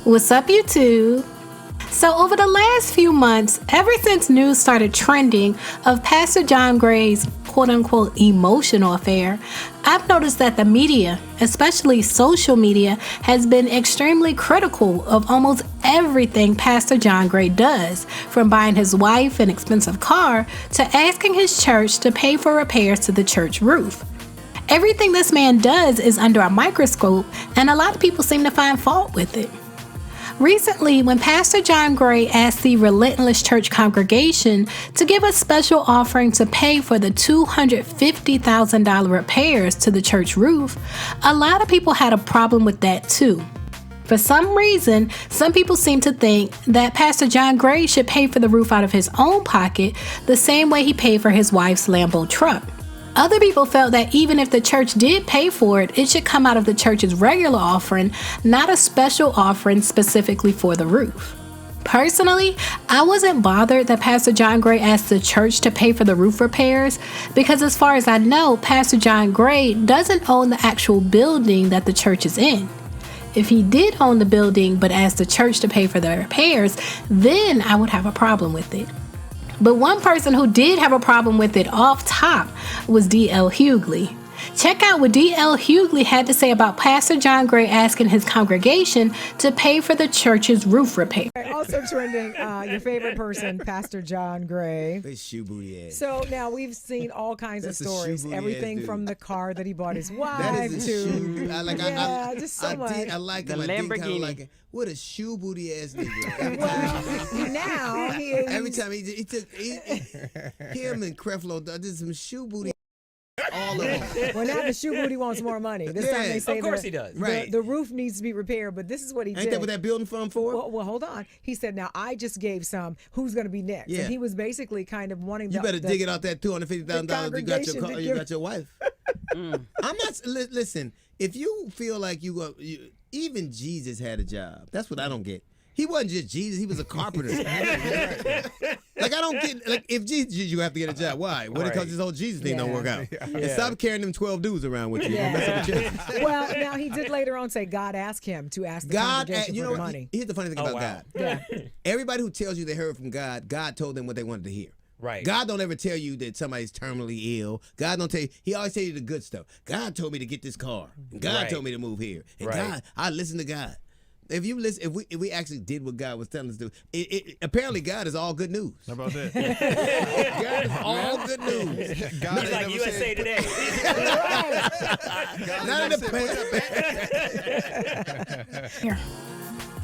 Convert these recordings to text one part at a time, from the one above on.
What's up, YouTube? So over the last few months, ever since news started trending of Pastor John Gray's quote-unquote emotional affair, I've noticed that the media, especially social media, has been extremely critical of almost everything Pastor John Gray does, from buying his wife an expensive car to asking his church to pay for repairs to the church roof. Everything this man does is under a microscope, and a lot of people seem to find fault with it. Recently, when Pastor John Gray asked the Relentless Church congregation to give a special offering to pay for the $250,000 repairs to the church roof, a lot of people had a problem with that too. For some reason, some people seem to think that Pastor John Gray should pay for the roof out of his own pocket the same way he paid for his wife's Lambo truck. Other people felt that even if the church did pay for it, it should come out of the church's regular offering, not a special offering specifically for the roof. Personally, I wasn't bothered that Pastor John Gray asked the church to pay for the roof repairs because as far as I know, Pastor John Gray doesn't own the actual building that the church is in. If he did own the building but asked the church to pay for the repairs, then I would have a problem with it. But one person who did have a problem with it off top was D.L. Hughley. Check out what D.L. Hughley had to say about Pastor John Gray asking his congregation to pay for the church's roof repair. Also trending, your favorite person, Pastor John Gray. This shoe booty ass. So now we've seen all kinds of stories. Everything from the car that he bought his wife that is a to shoe. Just so much. I like the him. Lamborghini. I did kind of like it. What a shoe booty ass nigga. Well, now he is. Every time he took him and Creflo did some shoe booty. All of them. Well, now the shoe booty wants more money. This time they say of course he does. Right. The roof needs to be repaired, but this is what he did. Ain't that what that building fund for? Well, hold on. He said, now I just gave some. Who's going to be next? Yeah. And he was basically kind of wanting You better dig it out that $250,000 you got your car, you got your wife. I'm not. Listen, if you feel like even Jesus had a job. That's what I don't get. He wasn't just Jesus. He was a carpenter. Like, I don't get, like, if Jesus, you have to get a job. Why? What? Because this whole Jesus thing don't work out. And stop carrying them 12 dudes around with you. Well, now he did later on say God asked him to ask the congregation for the money. Here's the funny thing about God. Yeah. Everybody who tells you they heard from God, God told them what they wanted to hear. Right. God don't ever tell you that somebody's terminally ill. God don't tell you. He always tell you the good stuff. God told me to get this car. And God told me to move here. And God, I listen to God. If you listen, if we actually did what God was telling us to do, apparently God is all good news. How about that? God is all good news. God He's like USA Today. Not in the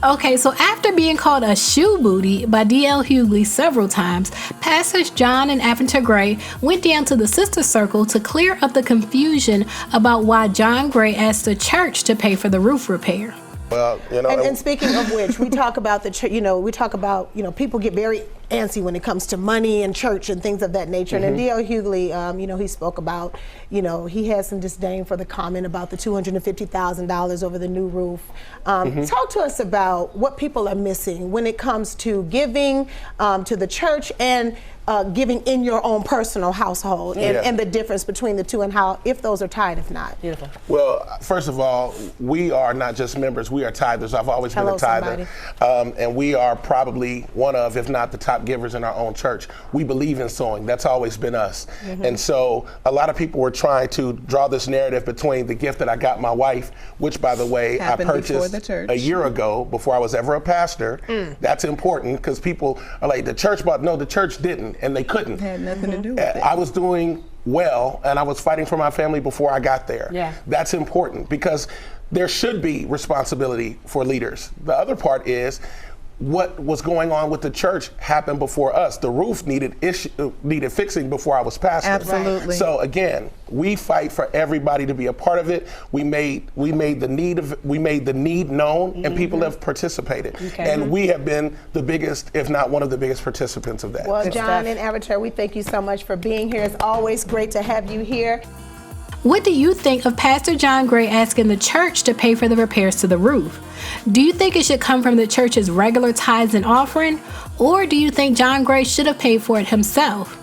Okay, so after being called a shoe booty by D.L. Hughley several times, Pastors John and Aventer Gray went down to the sister circle to clear up the confusion about why John Gray asked the church to pay for the roof repair. Well, and speaking of which, we talk about people get very antsy when it comes to money and church and things of that nature. And then D.L. Hughley, he spoke about, he had some disdain for the comment about the $250,000 over the new roof. Talk to us about what people are missing when it comes to giving to the church and giving in your own personal household and the difference between the two and how, if those are tied, if not. Beautiful. Well, first of all, we are not just members, we are tithers. I've always been a tither. And we are probably one of, if not the top givers in our own church. We believe in sowing. That's always been us. And so a lot of people were trying to draw this narrative between the gift that I got my wife, which, by the way, I purchased a year ago before I was ever a pastor. That's important because people are like, the church bought. No, the church didn't. And they couldn't. It had nothing to do with it. I was doing well, and I was fighting for my family before I got there. Yeah. That's important because there should be responsibility for leaders. The other part is what was going on with the church happened before us. The roof needed fixing before I was pastor. Absolutely. So again, we fight for everybody to be a part of it. We made the need known, and people have participated. And we have been the biggest, if not one of the biggest participants of that. Well, John and Avatar, we thank you so much for being here. It's always great to have you here. What do you think of Pastor John Gray asking the church to pay for the repairs to the roof? Do you think it should come from the church's regular tithes and offering, or do you think John Gray should have paid for it himself?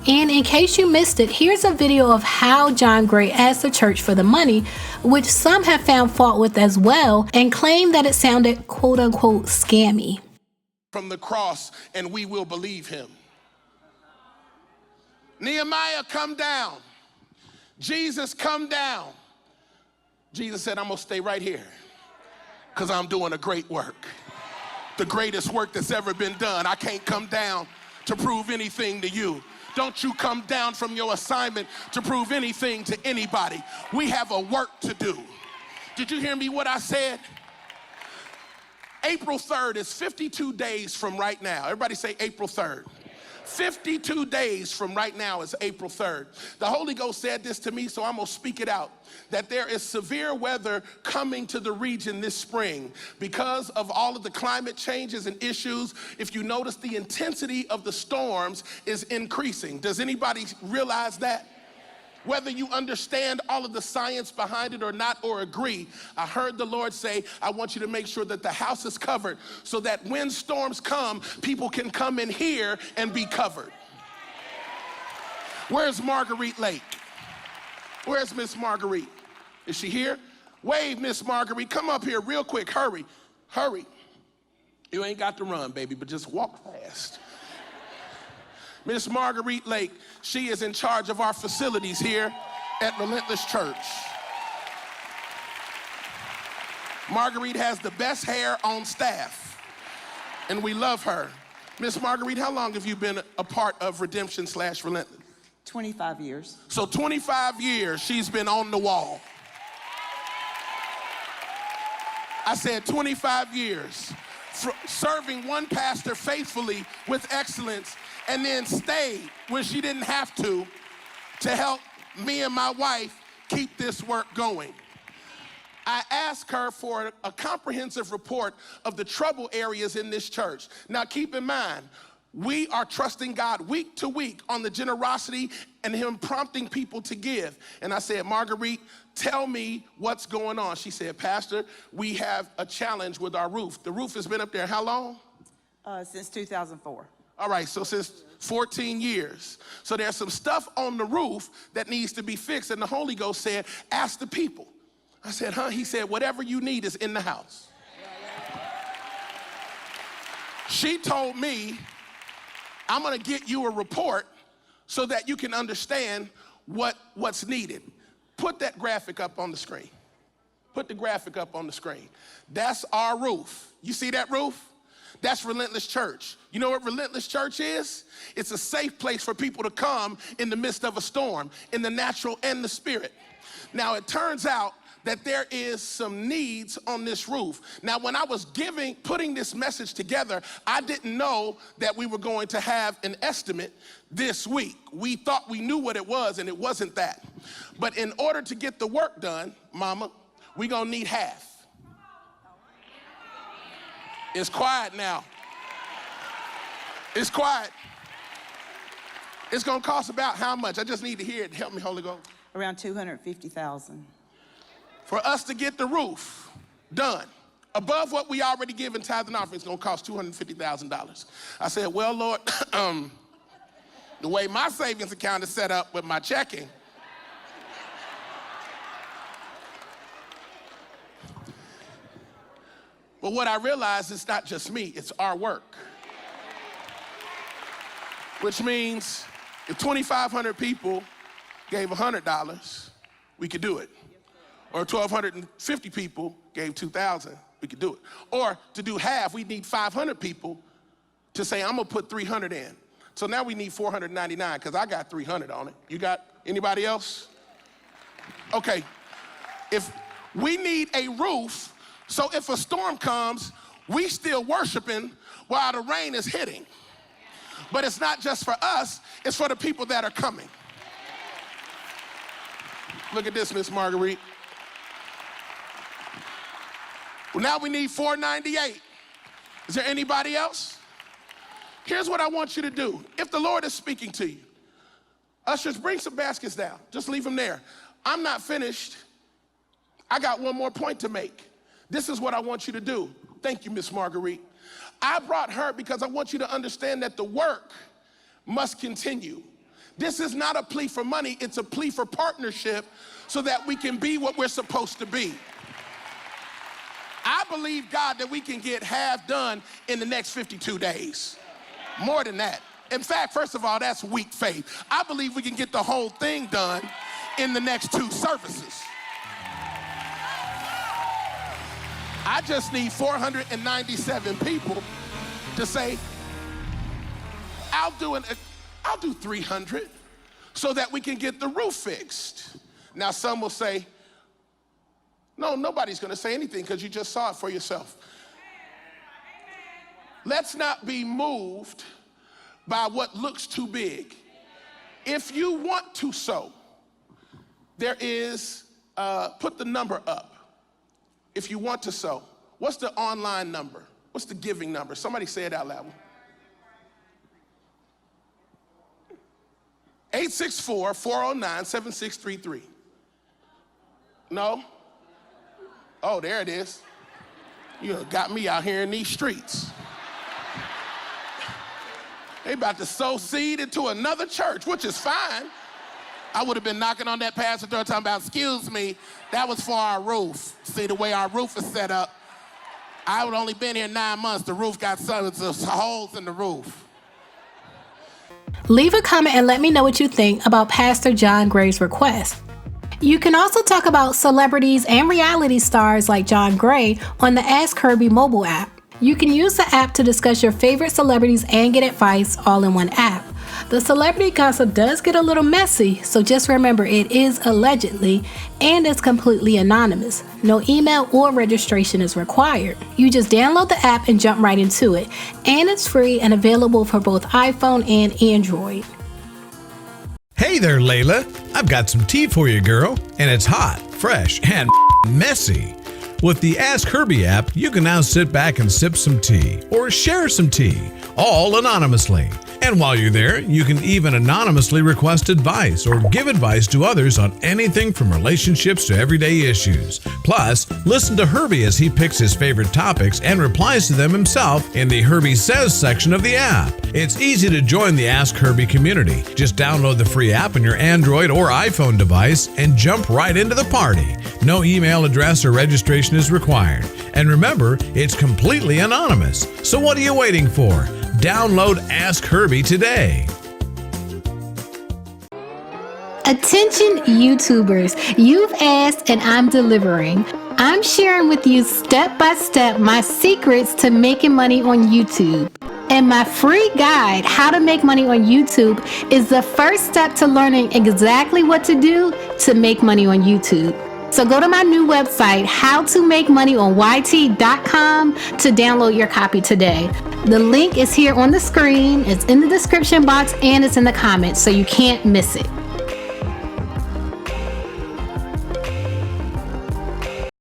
And in case you missed it, here's a video of how John Gray asked the church for the money, which some have found fault with as well, and claimed that it sounded quote unquote scammy. From the cross, and we will believe him. Nehemiah, come down. Jesus, come down. Jesus said, I'm gonna stay right here because I'm doing a great work. The greatest work that's ever been done. I can't come down to prove anything to you. Don't you come down from your assignment to prove anything to anybody. We have a work to do. Did you hear me what I said? April 3rd is 52 days from right now. Everybody say April 3rd. 52 days from right now is April 3rd. The Holy Ghost said this to me, so I'm gonna speak it out, that there is severe weather coming to the region this spring because of all of the climate changes and issues. If you notice, the intensity of the storms is increasing. Does anybody realize that? Whether you understand all of the science behind it or not, or agree, I heard the Lord say, I want you to make sure that the house is covered so that when storms come, people can come in here and be covered. Where's Marguerite Lake? Where's Miss Marguerite? Is she here? Wave, Miss Marguerite. Come up here real quick. Hurry, hurry. You ain't got to run, baby, but just walk fast. Miss Marguerite Lake, she is in charge of our facilities here at Relentless Church. Marguerite has the best hair on staff, and we love her. Miss Marguerite, how long have you been a part of Redemption/Relentless? 25 years. So 25 years she's been on the wall. I said 25 years, serving one pastor faithfully with excellence, and then stayed when she didn't have to help me and my wife keep this work going. I asked her for a comprehensive report of the trouble areas in this church. Now keep in mind, we are trusting God week to week on the generosity and him prompting people to give. And I said, Marguerite, tell me what's going on. She said, Pastor, we have a challenge with our roof. The roof has been up there how long? Since 2004. All right, so since 14 years. So there's some stuff on the roof that needs to be fixed. And the Holy Ghost said, ask the people. I said, huh? He said, whatever you need is in the house. She told me, I'm gonna get you a report so that you can understand what's needed. Put that graphic up on the screen. Put the graphic up on the screen. That's our roof. You see that roof? That's Relentless Church. You know what Relentless Church is? It's a safe place for people to come in the midst of a storm, in the natural and the spirit. Now, it turns out that there is some needs on this roof. Now, when I was putting this message together, I didn't know that we were going to have an estimate this week. We thought we knew what it was, and it wasn't that. But in order to get the work done, Mama, we're gonna need half. It's quiet now. It's quiet. It's gonna cost about how much? I just need to hear it. Help me, Holy Ghost. Around $250,000. For us to get the roof done, above what we already give in tithe and offering, it's gonna cost $250,000. I said, well, Lord, the way my savings account is set up with my checking, but what I realized is not just me, it's our work. Which means if 2,500 people gave $100, we could do it. Or 1,250 people gave 2,000, we could do it. Or to do half, we need 500 people to say, I'm gonna put 300 in. So now we need 499, because I got 300 on it. You got anybody else? Okay, if we need a roof, so if a storm comes, we still worshiping while the rain is hitting. But it's not just for us, it's for the people that are coming. Look at this, Miss Marguerite. Well, now we need 498. Is there anybody else? Here's what I want you to do. If the Lord is speaking to you, ushers, bring some baskets down. Just leave them there. I'm not finished. I got one more point to make. This is what I want you to do. Thank you, Miss Marguerite. I brought her because I want you to understand that the work must continue. This is not a plea for money, it's a plea for partnership so that we can be what we're supposed to be. I believe, God, that we can get half done in the next 52 days. More than that. In fact, first of all, that's weak faith. I believe we can get the whole thing done in the next 2 services. I just need 497 people to say, I'll do 300 so that we can get the roof fixed. Now some will say, no, nobody's gonna say anything because you just saw it for yourself. Let's not be moved by what looks too big. If you want to sow, there is, put the number up. If you want to sow, what's the online number? What's the giving number? Somebody say it out loud. 864-409-7633. No? Oh, there it is. You got me out here in these streets. They about to sow seed into another church, which is fine. I would have been knocking on that pastor door talking about, excuse me, that was for our roof. See, the way our roof is set up, I would only been here 9 months. The roof got some holes in the roof. Leave a comment and let me know what you think about Pastor John Gray's request. You can also talk about celebrities and reality stars like John Gray on the Ask Herbie mobile app. You can use the app to discuss your favorite celebrities and get advice all in one app. The celebrity gossip does get a little messy, so just remember it is allegedly and it's completely anonymous. No email or registration is required. You just download the app and jump right into it. And it's free and available for both iPhone and Android. Hey there, Layla. I've got some tea for you, girl. And it's hot, fresh, and messy. With the Ask Herbie app, you can now sit back and sip some tea or share some tea, all anonymously. And while you're there, you can even anonymously request advice or give advice to others on anything from relationships to everyday issues. Plus, listen to Herbie as he picks his favorite topics and replies to them himself in the Herbie Says section of the app. It's easy to join the Ask Herbie community. Just download the free app on your Android or iPhone device and jump right into the party. No email address or registration is required. And remember, it's completely anonymous. So what are you waiting for? Download Ask Herbie today. Attention YouTubers, you've asked and I'm delivering. I'm sharing with you step by step my secrets to making money on YouTube. And my free guide, How to Make Money on YouTube, is the first step to learning exactly what to do to make money on YouTube. So go to my new website, howtomakemoneyonyt.com, to download your copy today. The link is here on the screen, it's in the description box, and it's in the comments, so you can't miss it.